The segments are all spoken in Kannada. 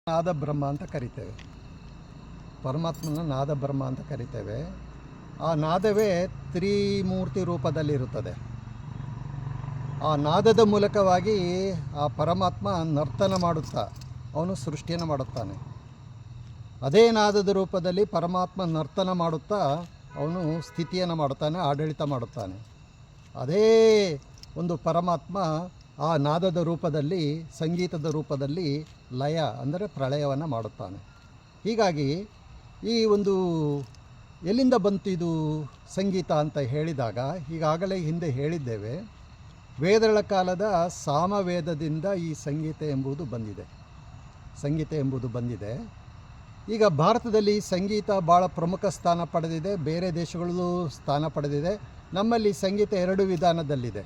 ನಾದ ಬ್ರಹ್ಮ ಅಂತ ಕರಿತೇವೆ. ಪರಮಾತ್ಮನ ನಾದ ಬ್ರಹ್ಮ ಅಂತ ಕರಿತೇವೆ. ಆ ನಾದವೇ ತ್ರಿಮೂರ್ತಿ ರೂಪದಲ್ಲಿರುತ್ತದೆ. ಆ ನಾದದ ಮೂಲಕವಾಗಿ ಆ ಪರಮಾತ್ಮ ನರ್ತನ ಮಾಡುತ್ತಾ ಅವನು ಸೃಷ್ಟಿಯನ್ನು ಮಾಡುತ್ತಾನೆ. ಅದೇ ನಾದದ ರೂಪದಲ್ಲಿ ಪರಮಾತ್ಮ ನರ್ತನ ಮಾಡುತ್ತಾ ಅವನು ಸ್ಥಿತಿಯನ್ನು ಮಾಡುತ್ತಾನೆ, ಆಡಳಿತ ಮಾಡುತ್ತಾನೆ. ಅದೇ ಒಂದು ಪರಮಾತ್ಮ ಆ ನಾದದ ರೂಪದಲ್ಲಿ, ಸಂಗೀತದ ರೂಪದಲ್ಲಿ ಲಯ ಅಂದರೆ ಪ್ರಳಯವನ್ನು ಮಾಡುತ್ತಾನೆ. ಹೀಗಾಗಿ ಈ ಒಂದು ಎಲ್ಲಿಂದ ಬಂತು ಇದು ಸಂಗೀತ ಅಂತ ಹೇಳಿದಾಗ, ಈಗಾಗಲೇ ಹಿಂದೆ ಹೇಳಿದ್ದೇವೆ, ವೇದಗಳ ಕಾಲದ ಸಾಮವೇದದಿಂದ ಈ ಸಂಗೀತ ಎಂಬುದು ಬಂದಿದೆ. ಈಗ ಭಾರತದಲ್ಲಿ ಸಂಗೀತ ಭಾಳ ಪ್ರಮುಖ ಸ್ಥಾನ ಪಡೆದಿದೆ, ಬೇರೆ ದೇಶಗಳಲ್ಲೂ ಸ್ಥಾನ ಪಡೆದಿದೆ. ನಮ್ಮಲ್ಲಿ ಸಂಗೀತ ಎರಡು ವಿಧಾನದಲ್ಲಿದೆ.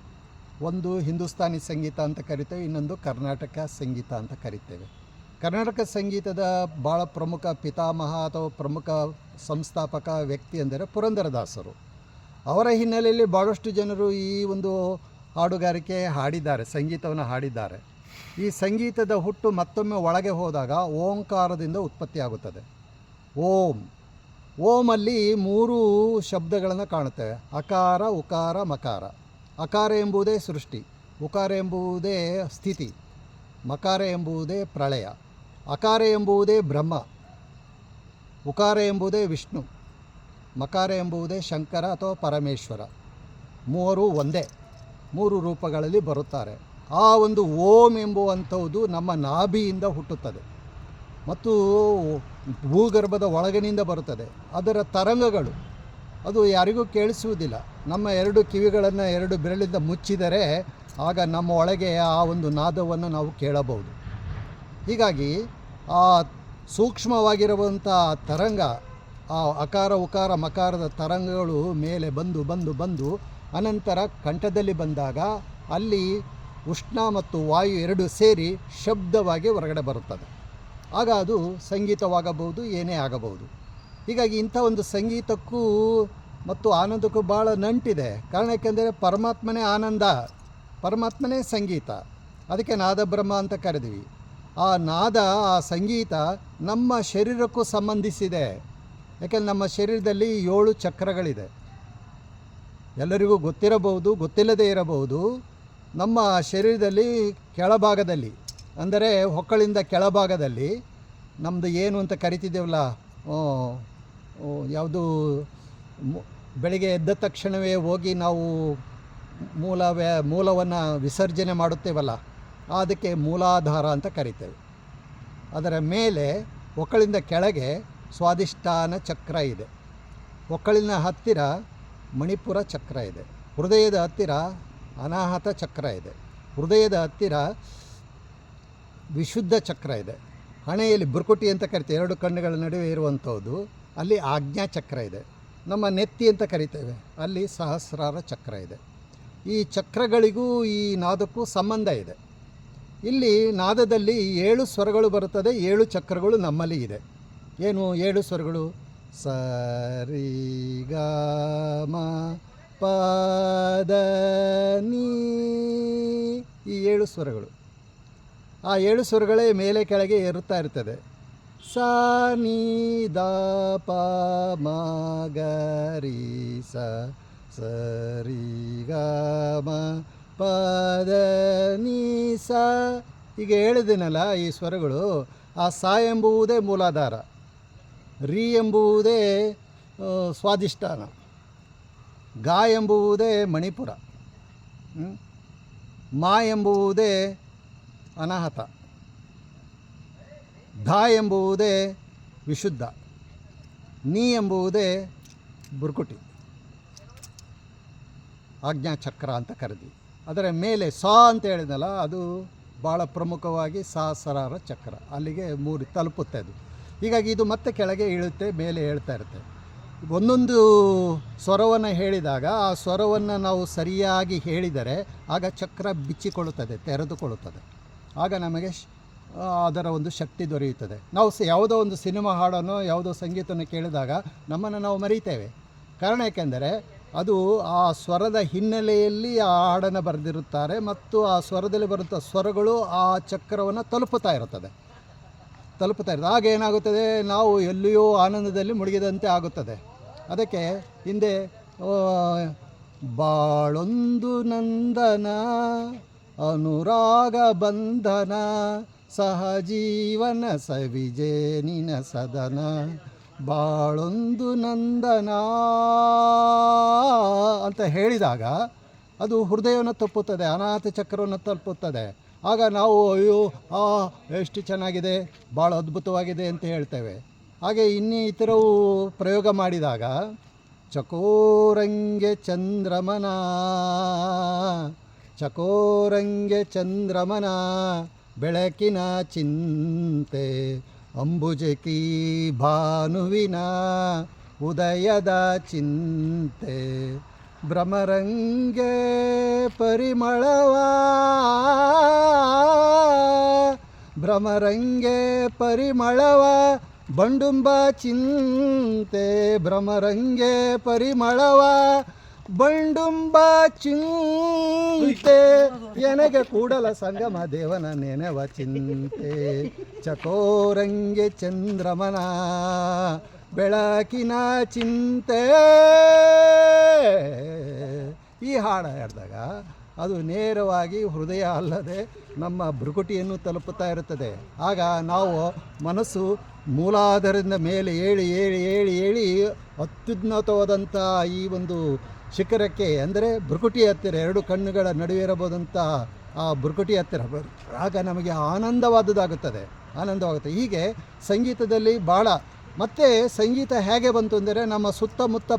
ಒಂದು ಹಿಂದೂಸ್ತಾನಿ ಸಂಗೀತ ಅಂತ ಕರಿತೇವೆ, ಇನ್ನೊಂದು ಕರ್ನಾಟಕ ಸಂಗೀತ ಅಂತ ಕರಿತೇವೆ. ಕರ್ನಾಟಕ ಸಂಗೀತದ ಭಾಳ ಪ್ರಮುಖ ಪಿತಾಮಹ ಅಥವಾ ಪ್ರಮುಖ ಸಂಸ್ಥಾಪಕ ವ್ಯಕ್ತಿ ಎಂದರೆ ಪುರಂದರದಾಸರು. ಅವರ ಹಿನ್ನೆಲೆಯಲ್ಲಿ ಭಾಳಷ್ಟು ಜನರು ಈ ಒಂದು ಹಾಡುಗಾರಿಕೆ ಹಾಡಿದ್ದಾರೆ, ಸಂಗೀತವನ್ನು ಹಾಡಿದ್ದಾರೆ. ಈ ಸಂಗೀತದ ಹುಟ್ಟು ಮತ್ತೊಮ್ಮೆ ಒಳಗೆ ಹೋದಾಗ ಓಂಕಾರದಿಂದ ಉತ್ಪತ್ತಿಯಾಗುತ್ತದೆ. ಓಮಲ್ಲಿ 3 ಶಬ್ದಗಳನ್ನು ಕಾಣುತ್ತೇವೆ: ಅಕಾರ, ಉಕಾರ, ಮಕಾರ. ಅಕಾರ ಎಂಬುದೇ ಸೃಷ್ಟಿ, ಉಕಾರ ಎಂಬುದೇ ಸ್ಥಿತಿ, ಮಕಾರ ಎಂಬುದೇ ಪ್ರಳಯ. ಅಕಾರ ಎಂಬುದೇ ಬ್ರಹ್ಮ, ಉಕಾರ ಎಂಬುದೇ ವಿಷ್ಣು, ಮಕಾರ ಎಂಬುದೇ ಶಂಕರ ಅಥವಾ ಪರಮೇಶ್ವರ. ಮೂವರು ಒಂದೇ, 3 ರೂಪಗಳಲ್ಲಿ ಬರುತ್ತಾರೆ. ಆ ಒಂದು ಓಂ ಎಂಬುವಂಥದ್ದು ನಮ್ಮ ನಾಭಿಯಿಂದ ಹುಟ್ಟುತ್ತದೆ ಮತ್ತು ಭೂಗರ್ಭದ ಒಳಗಿನಿಂದ ಬರುತ್ತದೆ. ಅದರ ತರಂಗಗಳು ಅದು ಯಾರಿಗೂ ಕೇಳಿಸುವುದಿಲ್ಲ. ನಮ್ಮ 2 ಕಿವಿಗಳನ್ನು 2 ಬೆರಳಿಂದ ಮುಚ್ಚಿದರೆ ಆಗ ನಮ್ಮ ಒಳಗೆ ಆ ಒಂದು ನಾದವನ್ನು ನಾವು ಕೇಳಬಹುದು. ಹೀಗಾಗಿ ಆ ಸೂಕ್ಷ್ಮವಾಗಿರುವಂಥ ತರಂಗ, ಆ ಅಕಾರ ಉಕಾರ ಮಕಾರದ ತರಂಗಗಳು ಮೇಲೆ ಬಂದು ಅನಂತರ ಕಂಠದಲ್ಲಿ ಬಂದಾಗ ಅಲ್ಲಿ ಉಷ್ಣ ಮತ್ತು ವಾಯು 2 ಸೇರಿ ಶಬ್ದವಾಗಿ ಹೊರಗಡೆ ಬರುತ್ತದೆ. ಆಗ ಅದು ಸಂಗೀತವಾಗಬಹುದು, ಏನೇ ಆಗಬಹುದು. ಹೀಗಾಗಿ ಇಂಥ ಒಂದು ಸಂಗೀತಕ್ಕೂ ಮತ್ತು ಆನಂದಕ್ಕೂ ಭಾಳ ನಂಟಿದೆ. ಕಾರಣ ಏಕೆಂದರೆ ಪರಮಾತ್ಮನೇ ಆನಂದ, ಪರಮಾತ್ಮನೇ ಸಂಗೀತ. ಅದಕ್ಕೆ ನಾದ ಬ್ರಹ್ಮ ಅಂತ ಕರೆದ್ವಿ. ಆ ನಾದ, ಆ ಸಂಗೀತ ನಮ್ಮ ಶರೀರಕ್ಕೂ ಸಂಬಂಧಿಸಿದೆ. ಯಾಕೆಂದರೆ ನಮ್ಮ ಶರೀರದಲ್ಲಿ 7 ಚಕ್ರಗಳಿದೆ. ಎಲ್ಲರಿಗೂ ಗೊತ್ತಿರಬಹುದು, ಗೊತ್ತಿಲ್ಲದೇ ಇರಬಹುದು. ನಮ್ಮ ಶರೀರದಲ್ಲಿ ಕೆಳಭಾಗದಲ್ಲಿ, ಅಂದರೆ ಹೊಕ್ಕಳಿಂದ ಕೆಳಭಾಗದಲ್ಲಿ ನಮ್ಮದು ಏನು ಅಂತ ಕರಿತಿದ್ದೇವಲ್ಲ, ಯಾವುದು ಬೆಳಿಗ್ಗೆ ಎದ್ದ ತಕ್ಷಣವೇ ಹೋಗಿ ನಾವು ಮೂಲವನ್ನು ವಿಸರ್ಜನೆ ಮಾಡುತ್ತೇವಲ್ಲ, ಅದಕ್ಕೆ ಮೂಲಾಧಾರ ಅಂತ ಕರಿತೇವೆ. ಅದರ ಮೇಲೆ ಹೊಕ್ಕಳಿಂದ ಕೆಳಗೆ ಸ್ವಾಧಿಷ್ಠಾನ ಚಕ್ರ ಇದೆ. ಹೊಕ್ಕಳಿನ ಹತ್ತಿರ ಮಣಿಪುರ ಚಕ್ರ ಇದೆ. ಹೃದಯದ ಹತ್ತಿರ ಅನಾಹತ ಚಕ್ರ ಇದೆ. ಹೃದಯದ ಹತ್ತಿರ ವಿಶುದ್ಧ ಚಕ್ರ ಇದೆ. ಹಣೆಯಲ್ಲಿ ಬುರ್ಕುಟಿ ಅಂತ ಕರಿತೇವೆ, 2 ಕಣ್ಣುಗಳ ನಡುವೆ ಇರುವಂಥದ್ದು, ಅಲ್ಲಿ ಆಜ್ಞಾ ಚಕ್ರ ಇದೆ. ನಮ್ಮ ನೆತ್ತಿ ಅಂತ ಕರಿತೇವೆ, ಅಲ್ಲಿ ಸಹಸ್ರಾರ ಚಕ್ರ ಇದೆ. ಈ ಚಕ್ರಗಳಿಗೂ ಈ ನಾದಕ್ಕೂ ಸಂಬಂಧ ಇದೆ. ಇಲ್ಲಿ ನಾದದಲ್ಲಿ 7 ಸ್ವರಗಳು ಬರುತ್ತದೆ, 7 ಚಕ್ರಗಳು ನಮ್ಮಲ್ಲಿ ಇದೆ. ಏನು 7 ಸ್ವರಗಳು? ಸ ರಿ ಗ ಮ ಪ ದ ನೀ. ಈ 7 ಸ್ವರಗಳು, ಆ 7 ಸ್ವರಗಳೇ ಮೇಲೆ ಕೆಳಗೆ ಏರುತ್ತಾ ಇರ್ತದೆ. ಸ ನೀ ದ ಪ ಮ ಗ ರಿ ಸ, ಸ ರಿ ಗ ಮ ಪ ದ ನೀ ಸ. ಈಗ ಹೇಳಿದ್ದೀನಲ್ಲ ಈ ಸ್ವರಗಳು. ಆ ಸ ಎಂಬುವುದೇ ಮೂಲಾಧಾರ, ರಿ ಎಂಬುವುದೇ ಸ್ವಾಧಿಷ್ಠಾನ, ಗ ಎಂಬುವುದೇ ಮಣಿಪುರ, ಮ ಎಂಬುವುದೇ ಅನಾಹತ, ಧ ಎಂಬುವುದೇ ವಿಶುದ್ಧ, ನೀ ಎಂಬುವುದೇ ಬುರ್ಕುಟಿ, ಆಜ್ಞಾಚಕ್ರ ಅಂತ ಕರೆದ್ವಿ. ಅದರ ಮೇಲೆ ಸ ಅಂತ ಹೇಳಿದ್ನಲ್ಲ, ಅದು ಭಾಳ ಪ್ರಮುಖವಾಗಿ ಸಹಸ್ರಾರ ಚಕ್ರ, ಅಲ್ಲಿಗೆ 3 ತಲುಪುತ್ತೆ ಅದು. ಹೀಗಾಗಿ ಇದು ಮತ್ತೆ ಕೆಳಗೆ ಇಳುತ್ತೆ, ಮೇಲೆ ಹೇಳ್ತಾ ಇರುತ್ತೆ. ಒಂದೊಂದು ಸ್ವರವನ್ನು ಹೇಳಿದಾಗ ಆ ಸ್ವರವನ್ನು ನಾವು ಸರಿಯಾಗಿ ಹೇಳಿದರೆ ಆಗ ಚಕ್ರ ಬಿಚ್ಚಿಕೊಳ್ಳುತ್ತದೆ, ತೆರೆದುಕೊಳ್ಳುತ್ತದೆ. ಆಗ ನಮಗೆ ಅದರ ಒಂದು ಶಕ್ತಿ ದೊರೆಯುತ್ತದೆ. ನಾವು ಯಾವುದೋ ಒಂದು ಸಿನಿಮಾ ಹಾಡನ್ನು, ಯಾವುದೋ ಸಂಗೀತವನ್ನು ಕೇಳಿದಾಗ ನಮ್ಮನ್ನು ನಾವು ಮರೀತೇವೆ. ಕಾರಣ ಏಕೆಂದರೆ ಅದು ಆ ಸ್ವರದ ಹಿನ್ನೆಲೆಯಲ್ಲಿ ಆ ಹಾಡನ್ನು ಬರೆದಿರುತ್ತಾರೆ ಮತ್ತು ಆ ಸ್ವರದಲ್ಲಿ ಬರುವಂಥ ಸ್ವರಗಳು ಆ ಚಕ್ರವನ್ನು ತಲುಪುತ್ತಾ ಇರುತ್ತದೆ. ತಲುಪುತ್ತಾ ಇರ್ತದೆ. ಆಗ ಏನಾಗುತ್ತದೆ, ನಾವು ಎಲ್ಲಿಯೋ ಆನಂದದಲ್ಲಿ ಮುಳುಗಿದಂತೆ ಆಗುತ್ತದೆ. ಅದಕ್ಕೆ ಹಿಂದೆ ಬಾಳೊಂದು ನಂದನ ಅನುರಾಗ ಬಂಧನ ಸಹಜೀವನ ಸವಿಜೇನಿನ ಸದನ, ಬಾಳೊಂದು ನಂದನ ಅಂತ ಹೇಳಿದಾಗ ಅದು ಹೃದಯವನ್ನು ತಪ್ಪುತ್ತದೆ, ಅನಾಥ ಚಕ್ರವನ್ನು ತಲುಪುತ್ತದೆ. ಆಗ ನಾವು ಅಯ್ಯೋ ಎಷ್ಟು ಚೆನ್ನಾಗಿದೆ, ಭಾಳ ಅದ್ಭುತವಾಗಿದೆ ಅಂತ ಹೇಳ್ತೇವೆ. ಹಾಗೆ ಇನ್ನಿತರವು ಪ್ರಯೋಗ ಮಾಡಿದಾಗ ಚಕೋರಂಗೆ ಚಂದ್ರಮನ, ಚಕೋರಂಗೆ ಚಂದ್ರಮನ ಬೆಳಕಿನ ಚಿಂತೆ, ಅಂಬುಜಕಿ ಭಾನುವಿನ ಉದಯದ ಚಿಂತೆ, ಭ್ರಮರಂಗೆ ಪರಿಮಳವ, ಭ್ರಮರಂಗೆ ಪರಿಮಳವ ಬಂಡುಂಬ ಚಿಂತೆ, ಭ್ರಮರಂಗೆ ಪರಿಮಳವ ಬಂಡುಂಬ ಚಿಂತೆ, ಎನಗೆ ಕೂಡಲ ಸಂಗಮ ದೇವನ ನೆನೆವ ಚಿಂತೆ, ಚಕೋರಂಗೆ ಚಂದ್ರಮನ ಬೆಳಕಿನ ಚಿಂತೆ. ಈ ಹಾಡು ಹಾಡಿದಾಗ ಅದು ನೇರವಾಗಿ ಹೃದಯ ಅಲ್ಲದೆ ನಮ್ಮ ಭ್ರುಕುಟಿಯನ್ನು ತಲುಪುತ್ತಾ ಇರುತ್ತದೆ. ಆಗ ನಾವು ಮನಸ್ಸು ಮೂಲಾಧಾರದಿಂದ ಮೇಲೆ ಏಳಿ ಏಳಿ ಏಳಿ ಏಳಿ ಅತ್ಯುನ್ನತವಾದಂಥ ಈ ಒಂದು ಶಿಖರಕ್ಕೆ, ಅಂದರೆ ಭ್ರುಕುಟಿ ಹತ್ತಿರ, ಎರಡು ಕಣ್ಣುಗಳ ನಡುವೆ ಇರಬಹುದಂಥ ಆ ಭ್ರುಕುಟಿ ಹತ್ತಿರ ಆಗ ನಮಗೆ ಆನಂದವಾದುದಾಗುತ್ತದೆ. ಹೀಗೆ ಸಂಗೀತದಲ್ಲಿ ಭಾಳ. ಮತ್ತು ಸಂಗೀತ ಹೇಗೆ ಬಂತು ಅಂದರೆ ನಮ್ಮ ಸುತ್ತಮುತ್ತ